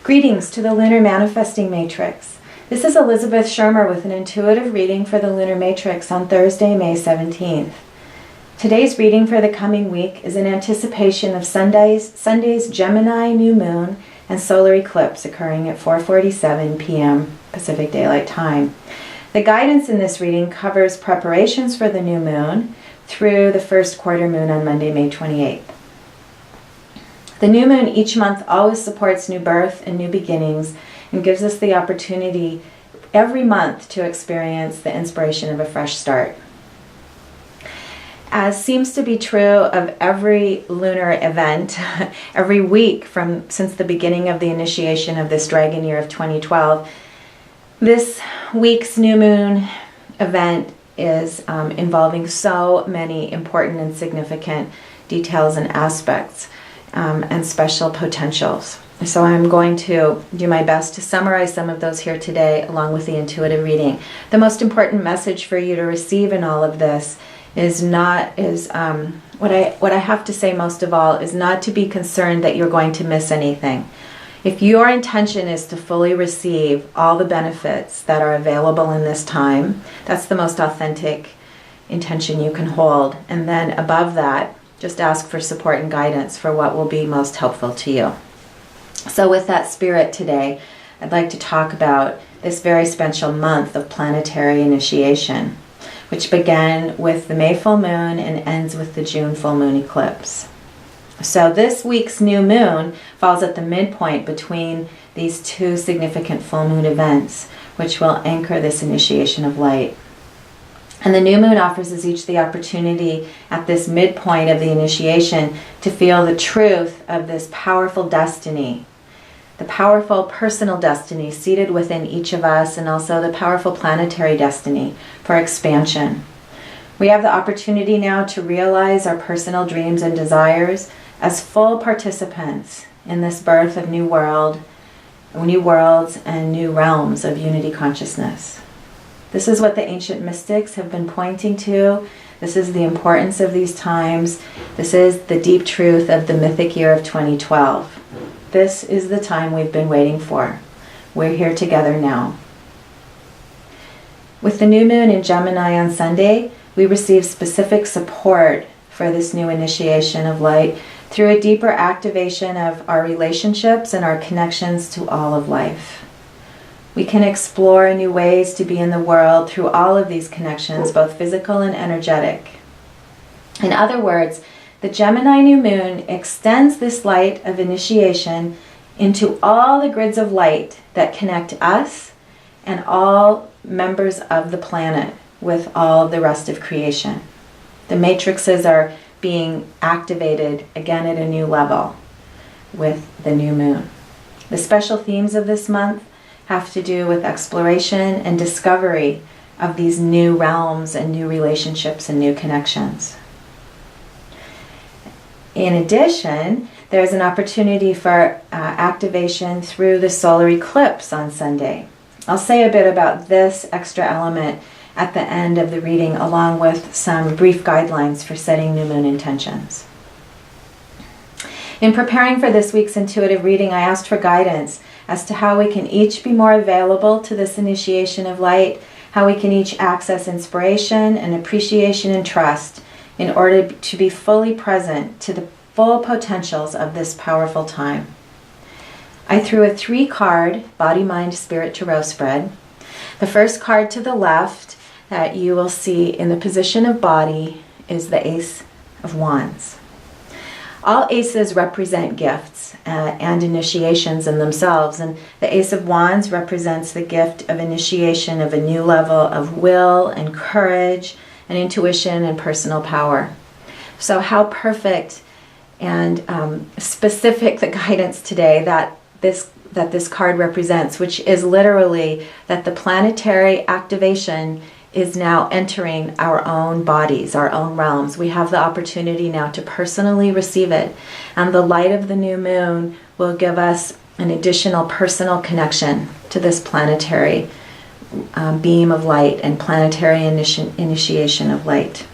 Greetings to the Lunar Manifesting Matrix. This is Elizabeth Schermer with an intuitive reading for the Lunar Matrix on Thursday, May 17th. Today's reading for the coming week is in anticipation of Sunday's Gemini new moon and solar eclipse occurring at 4:47 p.m. Pacific Daylight Time. The guidance in this reading covers preparations for the new moon through the first quarter moon on Monday, May 28th. The new moon each month always supports new birth and new beginnings and gives us the opportunity every month to experience the inspiration of a fresh start. As seems to be true of every lunar event, every week since the beginning of the initiation of this dragon year of 2012, this week's new moon event is involving so many important and significant details and aspects and special potentials. So I'm going to do my best to summarize some of those here today along with the intuitive reading. The most important message for you to receive in all of this is what I have to say most of all is not to be concerned that you're going to miss anything. If your intention is to fully receive all the benefits that are available in this time, that's the most authentic intention you can hold. And then above that, just ask for support and guidance for what will be most helpful to you. So with that spirit today, I'd like to talk about this very special month of planetary initiation, which began with the May full moon and ends with the June full moon eclipse. So this week's new moon falls at the midpoint between these two significant full moon events, which will anchor this initiation of light. And the new moon offers us each the opportunity at this midpoint of the initiation to feel the truth of this powerful destiny, the powerful personal destiny seated within each of us, and also the powerful planetary destiny for expansion. We have the opportunity now to realize our personal dreams and desires as full participants in this birth of new worlds and new realms of unity consciousness. This is what the ancient mystics have been pointing to. This is the importance of these times. This is the deep truth of the mythic year of 2012. This is the time we've been waiting for. We're here together now. With the new moon in Gemini on Sunday, we receive specific support for this new initiation of light through a deeper activation of our relationships and our connections to all of life. We can explore new ways to be in the world through all of these connections, both physical and energetic. In other words, the Gemini new moon extends this light of initiation into all the grids of light that connect us and all members of the planet with all of the rest of creation. The matrices are being activated again at a new level with the new moon. The special themes of this month have to do with exploration and discovery of these new realms and new relationships and new connections. In addition, there's an opportunity for activation through the solar eclipse on Sunday. I'll say a bit about this extra element at the end of the reading, along with some brief guidelines for setting new moon intentions. In preparing for this week's intuitive reading, I asked for guidance as to how we can each be more available to this initiation of light, how we can each access inspiration and appreciation and trust in order to be fully present to the full potentials of this powerful time. I threw a 3-card body, mind, spirit, tarot spread. The first card to the left that you will see in the position of body is the Ace of Wands. All aces represent gifts and initiations in themselves, and the Ace of Wands represents the gift of initiation of a new level of will and courage and intuition and personal power. So how perfect and specific the guidance today that this card represents, which is literally that the planetary activation is now entering our own bodies, our own realms. We have the opportunity now to personally receive it. And the light of the new moon will give us an additional personal connection to this planetary beam of light and planetary initiation of light.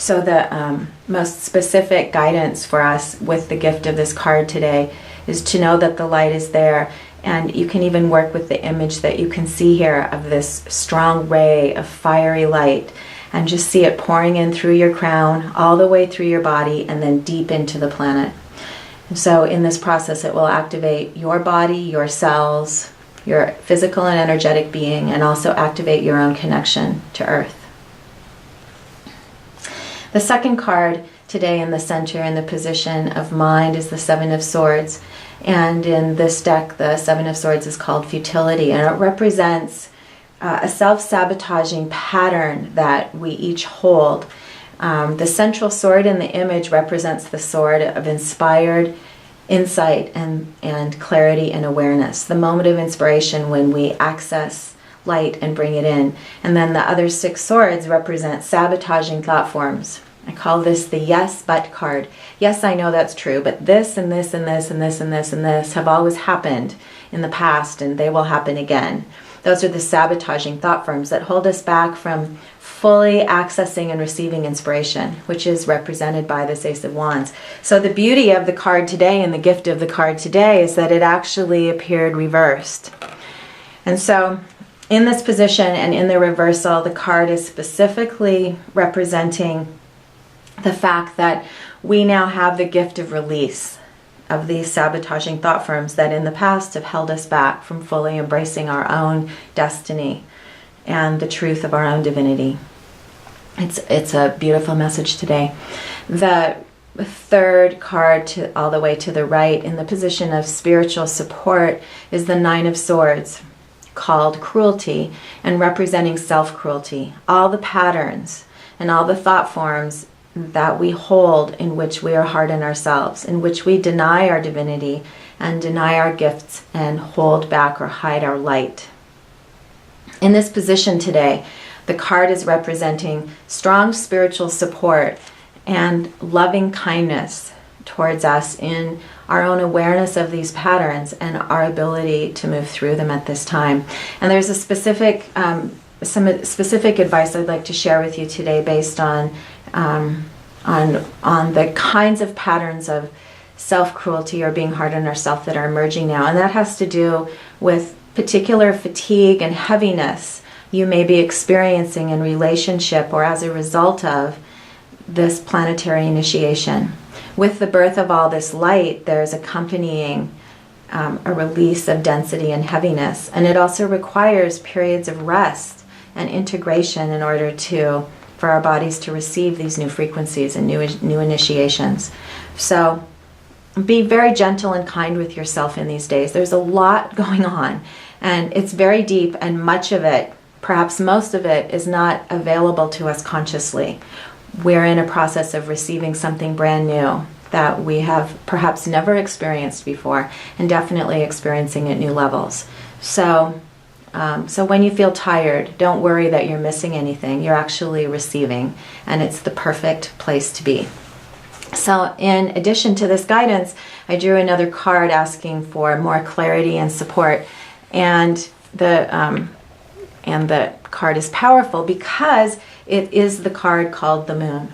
So the most specific guidance for us with the gift of this card today is to know that the light is there. And you can even work with the image that you can see here of this strong ray of fiery light, and just see it pouring in through your crown, all the way through your body, and then deep into the planet. And so in this process, it will activate your body, your cells, your physical and energetic being, and also activate your own connection to Earth. The second card today in the center, in the position of mind, is the Seven of Swords. And in this deck, the Seven of Swords is called futility, and it represents a self-sabotaging pattern that we each hold. The central sword in the image represents the sword of inspired insight and clarity and awareness, the moment of inspiration when we access light and bring it in. And then the other 6 swords represent sabotaging thought forms. I call this the yes but card. Yes, I know that's true, but this and this and this and this and this and this have always happened in the past, and they will happen again. Those are the sabotaging thought forms that hold us back from fully accessing and receiving inspiration, which is represented by this Ace of Wands. So the beauty of the card today and the gift of the card today is that it actually appeared reversed. And so in this position and in the reversal, the card is specifically representing the fact that we now have the gift of release of these sabotaging thought forms that in the past have held us back from fully embracing our own destiny and the truth of our own divinity. It's a beautiful message today. The third card all the way to the right in the position of spiritual support is the Nine of Swords, called cruelty, and representing self-cruelty. All the patterns and all the thought forms that we hold in which we are hard on ourselves, in which we deny our divinity and deny our gifts and hold back or hide our light. In this position today, the card is representing strong spiritual support and loving kindness towards us in our own awareness of these patterns and our ability to move through them at this time. And there's a specific some specific advice I'd like to share with you today based on the kinds of patterns of self-cruelty or being hard on ourselves that are emerging now. And that has to do with particular fatigue and heaviness you may be experiencing in relationship or as a result of this planetary initiation. With the birth of all this light, there's accompanying a release of density and heaviness. And it also requires periods of rest and integration in order for our bodies to receive these new frequencies and new initiations. So be very gentle and kind with yourself in these days. There's a lot going on, and it's very deep, and much of it, perhaps most of it, is not available to us consciously. We're in a process of receiving something brand new that we have perhaps never experienced before, and definitely experiencing at new levels. So when you feel tired, don't worry that you're missing anything. You're actually receiving, and it's the perfect place to be. So in addition to this guidance, I drew another card asking for more clarity and support, and the card is powerful because it is the card called the Moon.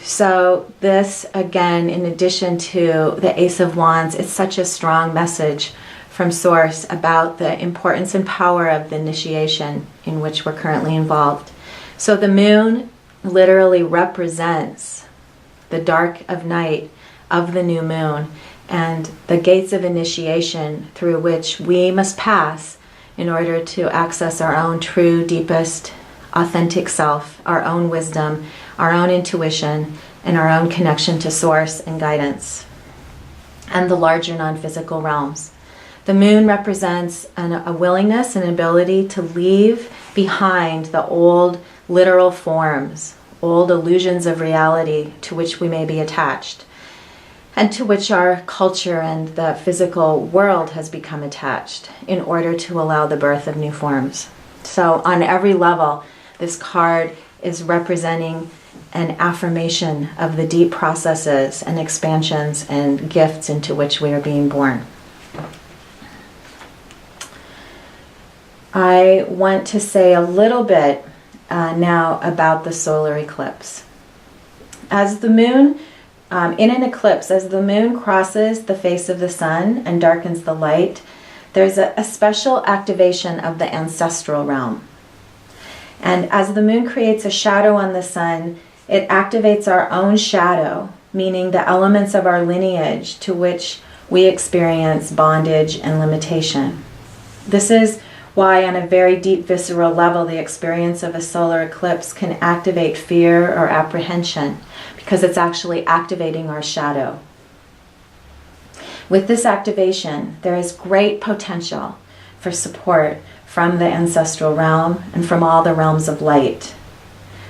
So this, again, in addition to the Ace of Wands, it's such a strong message from Source about the importance and power of the initiation in which we're currently involved. So the Moon literally represents the dark of night of the new moon and the gates of initiation through which we must pass in order to access our own true, deepest, authentic self, our own wisdom, our own intuition, and our own connection to Source and guidance, and the larger non-physical realms. The moon represents a willingness and ability to leave behind the old literal forms, old illusions of reality to which we may be attached, and to which our culture and the physical world has become attached in order to allow the birth of new forms. So on every level, this card is representing an affirmation of the deep processes and expansions and gifts into which we are being born. I want to say a little bit now about the solar eclipse. As the moon, in an eclipse, as the moon crosses the face of the sun and darkens the light, there's a special activation of the ancestral realm. And as the moon creates a shadow on the sun, it activates our own shadow, meaning the elements of our lineage to which we experience bondage and limitation. This is why, on a very deep visceral level, the experience of a solar eclipse can activate fear or apprehension, because it's actually activating our shadow. With this activation, there is great potential for support from the ancestral realm and from all the realms of light.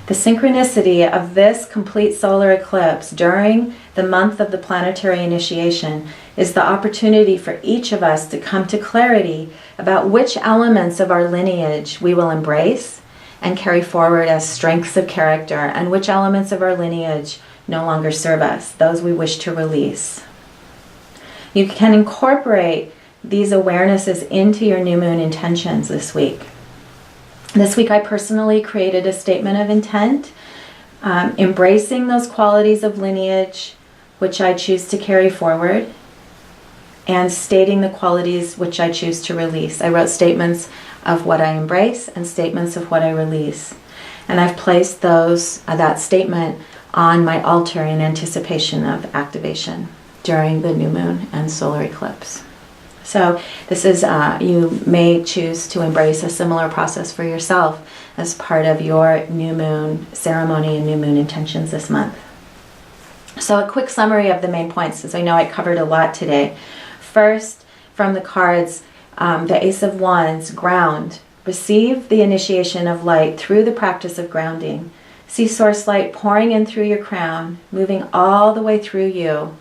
The synchronicity of this complete solar eclipse during the month of the planetary initiation is the opportunity for each of us to come to clarity about which elements of our lineage we will embrace and carry forward as strengths of character, and which elements of our lineage no longer serve us, those we wish to release. You can incorporate these awarenesses into your new moon intentions this week. This week I personally created a statement of intent, embracing those qualities of lineage which I choose to carry forward, and stating the qualities which I choose to release. I wrote statements of what I embrace and statements of what I release. And I've placed that statement on my altar in anticipation of activation during the new moon and solar eclipse. So this is, you may choose to embrace a similar process for yourself as part of your new moon ceremony and new moon intentions this month. So a quick summary of the main points, as I know I covered a lot today. First, from the cards, the Ace of Wands, ground. Receive the initiation of light through the practice of grounding. See source light pouring in through your crown, moving all the way through you,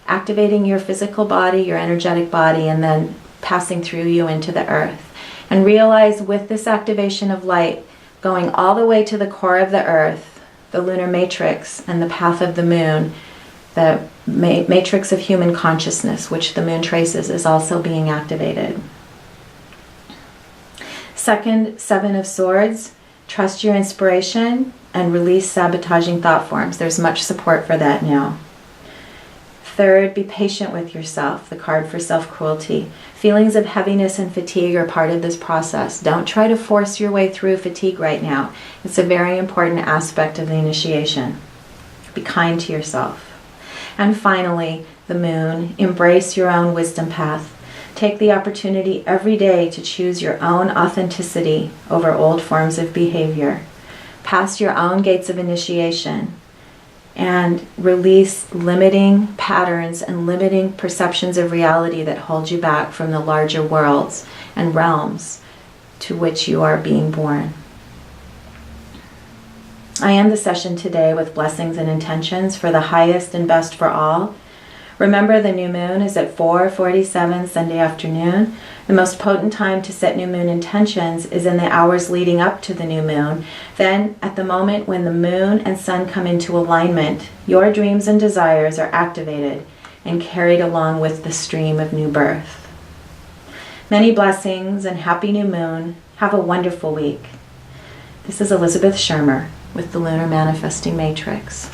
activating your physical body, your energetic body, and then passing through you into the earth. And realize with this activation of light, going all the way to the core of the earth, the lunar matrix and the path of the moon, the matrix of human consciousness, which the moon traces, is also being activated. Second, Seven of Swords. Trust your inspiration and release sabotaging thought forms. There's much support for that now. Third, be patient with yourself, the card for self-cruelty. Feelings of heaviness and fatigue are part of this process. Don't try to force your way through fatigue right now. It's a very important aspect of the initiation. Be kind to yourself. And finally, the moon. Embrace your own wisdom path. Take the opportunity every day to choose your own authenticity over old forms of behavior. Pass your own gates of initiation and release limiting patterns and limiting perceptions of reality that hold you back from the larger worlds and realms to which you are being born. I end the session today with blessings and intentions for the highest and best for all. Remember, the new moon is at 4:47 Sunday afternoon. The most potent time to set new moon intentions is in the hours leading up to the new moon. Then, at the moment when the moon and sun come into alignment, your dreams and desires are activated and carried along with the stream of new birth. Many blessings and happy new moon. Have a wonderful week. This is Elizabeth Schermer with the Lunar Manifesting Matrix.